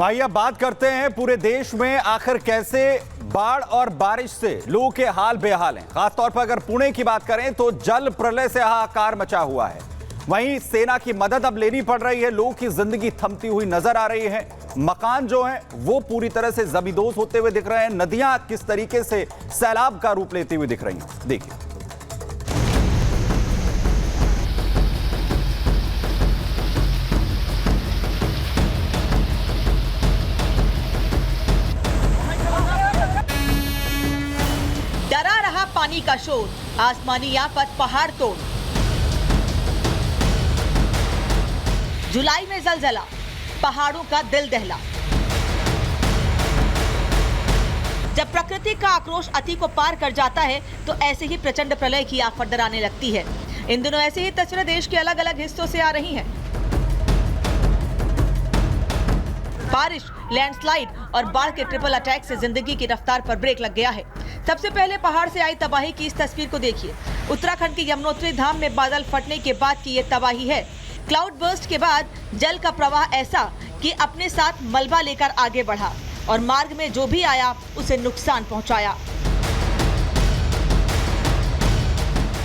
भाई अब बात करते हैं पूरे देश में आखिर कैसे बाढ़ और बारिश से लोगों के हाल बेहाल हैं। खासतौर पर अगर पुणे की बात करें तो जल प्रलय से हाहाकार मचा हुआ है। वहीं सेना की मदद अब लेनी पड़ रही है। लोगों की जिंदगी थमती हुई नजर आ रही है। मकान जो हैं वो पूरी तरह से जमींदोज होते हुए दिख रहे हैं। नदियां किस तरीके से सैलाब का रूप लेती हुई दिख रही हैं, देखिए। डरा रहा पानी का शोर, आसमानी आफत पहाड़ तोड़। जुलाई में जलजला, पहाड़ों का दिल दहला। जब प्रकृति का आक्रोश अति को पार कर जाता है तो ऐसे ही प्रचंड प्रलय की आफत डराने लगती है। इन दिनों ऐसे ही तस्वीरें देश के अलग अलग हिस्सों से आ रही हैं। बारिश, लैंडस्लाइड और बाढ़ के ट्रिपल अटैक से जिंदगी की रफ्तार पर ब्रेक लग गया है। सबसे पहले पहाड़ से आई तबाही की इस तस्वीर को देखिए। उत्तराखंड के यमुनोत्री धाम में बादल फटने के बाद की ये तबाही है। क्लाउड बर्स्ट के बाद जल का प्रवाह ऐसा कि अपने साथ मलबा लेकर आगे बढ़ा और मार्ग में जो भी आया उसे नुकसान पहुंचाया।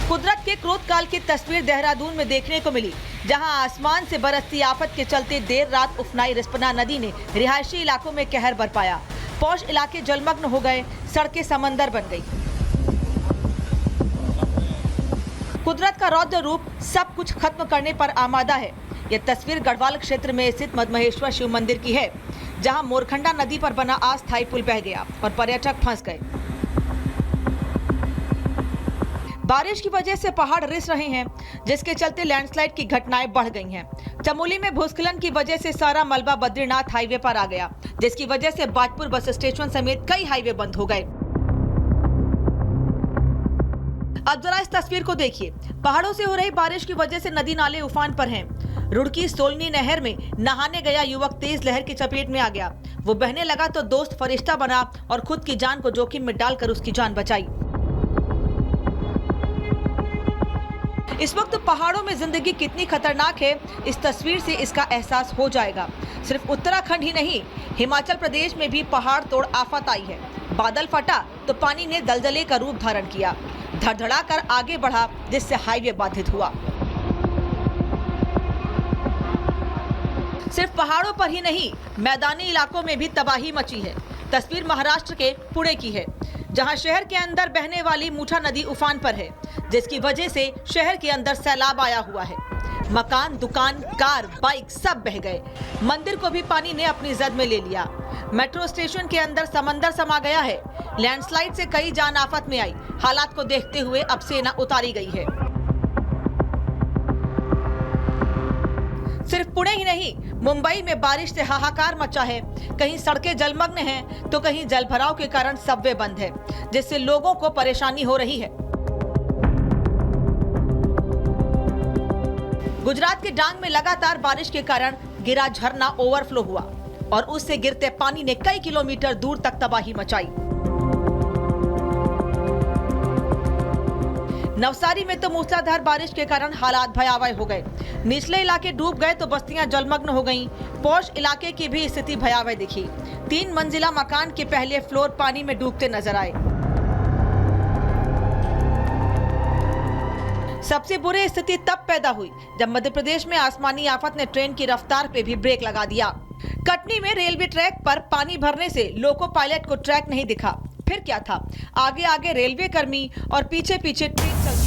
कुदरत के क्रोध काल की तस्वीर देहरादून में देखने को मिली, जहां आसमान से बरसती आफत के चलते देर रात उफनाई रिस्पना नदी ने रिहायशी इलाकों में कहर बरपाया। पौष इलाके जलमग्न हो गए, सड़कें समंदर बन गई। कुदरत का रौद्र रूप सब कुछ खत्म करने पर आमादा है। यह तस्वीर गढ़वाल क्षेत्र में स्थित मदमहेश्वर शिव मंदिर की है, जहां मोरखंडा नदी पर बना अस्थायी पुल बह गया और पर्यटक फंस गए। बारिश की वजह से पहाड़ रिस रहे हैं, जिसके चलते लैंडस्लाइड की घटनाएं बढ़ गई हैं। चमोली में भूस्खलन की वजह से सारा मलबा बद्रीनाथ हाईवे पर आ गया, जिसकी वजह से बाजपुर बस स्टेशन समेत कई हाईवे बंद हो गए। अब जरा इस तस्वीर को देखिए। पहाड़ों से हो रही बारिश की वजह से नदी नाले उफान पर हैं। रुड़की सोलनी नहर में नहाने गया युवक तेज लहर की चपेट में आ गया। वो बहने लगा तो दोस्त फरिश्ता बना और खुद की जान को जोखिम में डालकर उसकी जान बचाई। इस वक्त पहाड़ों में जिंदगी कितनी खतरनाक है, इस तस्वीर से इसका एहसास हो जाएगा। सिर्फ उत्तराखंड ही नहीं, हिमाचल प्रदेश में भी पहाड़ तोड़ आफत आई है। बादल फटा तो पानी ने दलदले का रूप धारण किया, धड़धड़ा कर आगे बढ़ा, जिससे हाईवे बाधित हुआ। सिर्फ पहाड़ों पर ही नहीं, मैदानी इलाकों में भी तबाही मची है। तस्वीर महाराष्ट्र के पुणे की है, जहां शहर के अंदर बहने वाली मुठा नदी उफान पर है, जिसकी वजह से शहर के अंदर सैलाब आया हुआ है। मकान, दुकान, कार, बाइक सब बह गए। मंदिर को भी पानी ने अपनी जद में ले लिया। मेट्रो स्टेशन के अंदर समंदर समा गया है। लैंडस्लाइड से कई जान आफत में आई। हालात को देखते हुए अब सेना उतारी गई है। सिर्फ पुणे ही नहीं, मुंबई में बारिश से हाहाकार मचा है। कहीं सड़कें जलमग्न हैं तो कहीं जलभराव के कारण सबवे बंद है, जिससे लोगों को परेशानी हो रही है। गुजरात के डांग में लगातार बारिश के कारण गिरा झरना ओवरफ्लो हुआ और उससे गिरते पानी ने कई किलोमीटर दूर तक तबाही मचाई। नवसारी में तो मूसलाधार बारिश के कारण हालात भयावह हो गए। निचले इलाके डूब गए तो बस्तियां जलमग्न हो गईं। पौष इलाके की भी स्थिति भयावह दिखी। 3 मंजिला मकान के पहले फ्लोर पानी में डूबते नजर आए। सबसे बुरी स्थिति तब पैदा हुई जब मध्य प्रदेश में आसमानी आफत ने ट्रेन की रफ्तार पे भी ब्रेक लगा दिया। कटनी में रेलवे ट्रैक पर पानी भरने से लोको पायलट को ट्रैक नहीं दिखा। फिर क्या था, आगे आगे रेलवे कर्मी और पीछे पीछे ट्रेन चलती।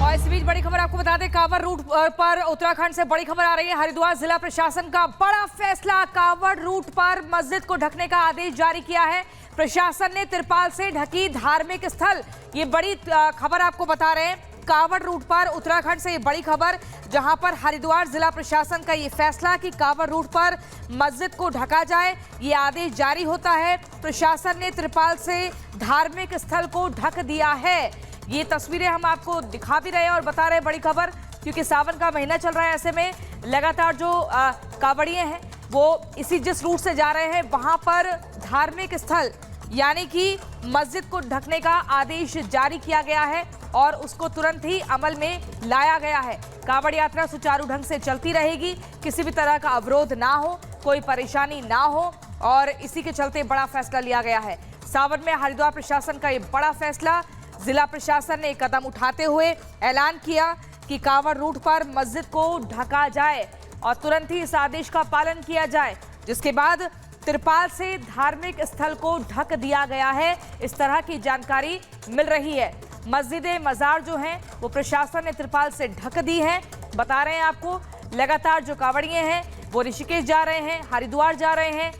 और इस बीच बड़ी खबर आपको बता दें, कांवड़ रूट पर उत्तराखंड से बड़ी खबर आ रही है। हरिद्वार जिला प्रशासन का बड़ा फैसला, कांवड़ रूट पर मस्जिद को ढकने का आदेश जारी किया है। प्रशासन ने तिरपाल से ढकी धार्मिक स्थल, ये बड़ी खबर आपको बता रहे हैं। कांवड़ रूट पर उत्तराखंड से ये बड़ी खबर, जहां पर हरिद्वार जिला प्रशासन का ये फैसला कि कांवड़ रूट पर मस्जिद को ढका जाए, ये आदेश जारी होता है। प्रशासन ने तिरपाल से धार्मिक स्थल को ढक दिया है। ये तस्वीरें हम आपको दिखा भी रहे हैं और बता रहे हैं बड़ी खबर, क्योंकि सावन का महीना चल रहा है। ऐसे में लगातार जो कांवड़िए हैं वो जिस रूट से जा रहे हैं वहां पर धार्मिक स्थल यानी कि मस्जिद को ढकने का आदेश जारी किया गया है और उसको तुरंत ही अमल में लाया गया है। कांवड़ यात्रा सुचारू ढंग से चलती रहेगी, किसी भी तरह का अवरोध ना हो। कोई परेशानी ना हो, और इसी के चलते बड़ा फैसला लिया गया है। सावन में हरिद्वार प्रशासन का ये बड़ा फैसला, जिला प्रशासन ने कदम उठाते हुए ऐलान किया कि कांवड़ रूट पर मस्जिद को ढका जाए और तुरंत ही इस आदेश का पालन किया जाए, जिसके बाद तिरपाल से धार्मिक स्थल को ढक दिया गया है। इस तरह की जानकारी मिल रही है। मस्जिदें मजार जो हैं वो प्रशासन ने तिरपाल से ढक दी हैं। बता रहे हैं आपको, लगातार जो कांवड़िए हैं वो ऋषिकेश जा रहे हैं, हरिद्वार जा रहे हैं,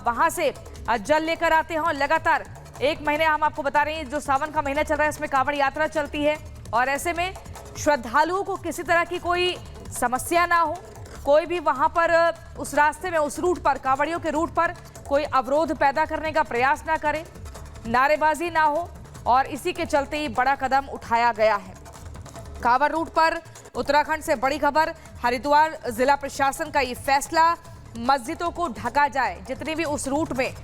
वहां से जल लेकर आते हैं। और लगातार एक महीने हम आपको बता रहे हैं, जो सावन का महीना चल रहा है इसमें कांवड़ यात्रा चलती है, और ऐसे में श्रद्धालुओं को किसी तरह की कोई समस्या ना हो, कोई भी वहां पर उस रास्ते में, उस रूट पर, कांवड़ियों के रूट पर कोई अवरोध पैदा करने का प्रयास ना करे, नारेबाजी ना हो, और इसी के चलते ही बड़ा कदम उठाया गया है। कांवड़ रूट पर उत्तराखंड से बड़ी खबर, हरिद्वार जिला प्रशासन का ये फैसला, मस्जिदों को ढका जाए। जितनी भी उस रूट में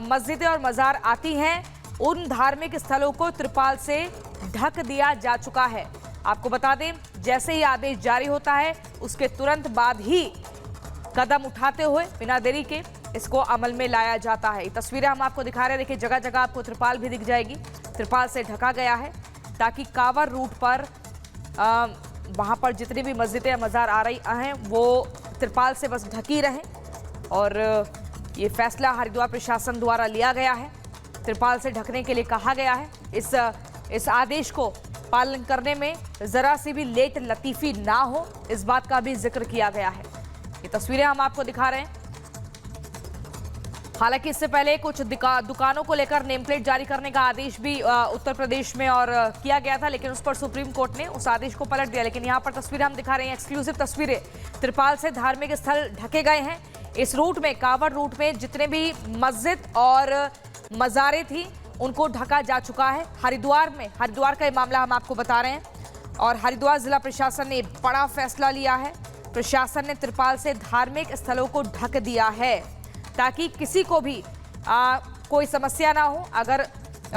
मस्जिदें और मजार आती हैं, उन धार्मिक स्थलों को त्रिपाल से ढक दिया जा चुका है। आपको बता दें, जैसे ही आदेश जारी होता है उसके तुरंत बाद ही कदम उठाते हुए बिना देरी के इसको अमल में लाया जाता है। ये तस्वीरें हम आपको दिखा रहे हैं, देखिए जगह जगह आपको त्रिपाल भी दिख जाएगी। त्रिपाल से ढका गया है ताकि कांवड़ रूट पर वहाँ पर जितनी भी मस्जिदें या मज़ार आ रही हैं वो त्रिपाल से बस ढकी रहें, और ये फैसला हरिद्वार प्रशासन द्वारा लिया गया है। त्रिपाल से ढकने के लिए कहा गया है। इस आदेश को पालन करने में जरा सी भी लेट लतीफी ना हो, इस बात का भी जिक्र किया गया है। ये तस्वीरें हम आपको दिखा रहे हैं। हालांकि इससे पहले कुछ दुकानों को लेकर नेम प्लेट जारी करने का आदेश भी उत्तर प्रदेश में और किया गया था, लेकिन उस पर सुप्रीम कोर्ट ने उस आदेश को पलट दिया। लेकिन यहाँ पर तस्वीरें हम दिखा रहे हैं, एक्सक्लूसिव तस्वीरें। त्रिपाल से धार्मिक स्थल ढके गए हैं। इस रूट में, कांवड़ रूट में जितने भी मस्जिद और मज़ारें थी उनको ढका जा चुका है। हरिद्वार का ये मामला हम आपको बता रहे हैं, और हरिद्वार जिला प्रशासन ने बड़ा फैसला लिया है। प्रशासन ने त्रिपाल से धार्मिक स्थलों को ढक दिया है ताकि किसी को भी कोई समस्या ना हो। अगर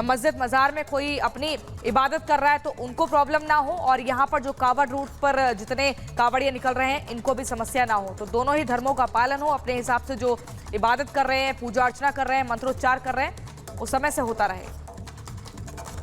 मस्जिद मज़ार में कोई अपनी इबादत कर रहा है तो उनको प्रॉब्लम ना हो, और यहाँ पर जो कांवड़ रूट पर जितने कांवड़िए निकल रहे हैं इनको भी समस्या ना हो। तो दोनों ही धर्मों का पालन हो, अपने हिसाब से जो इबादत कर रहे हैं, पूजा अर्चना कर रहे हैं, मंत्रोच्चार कर रहे हैं, उस समय से होता रहे।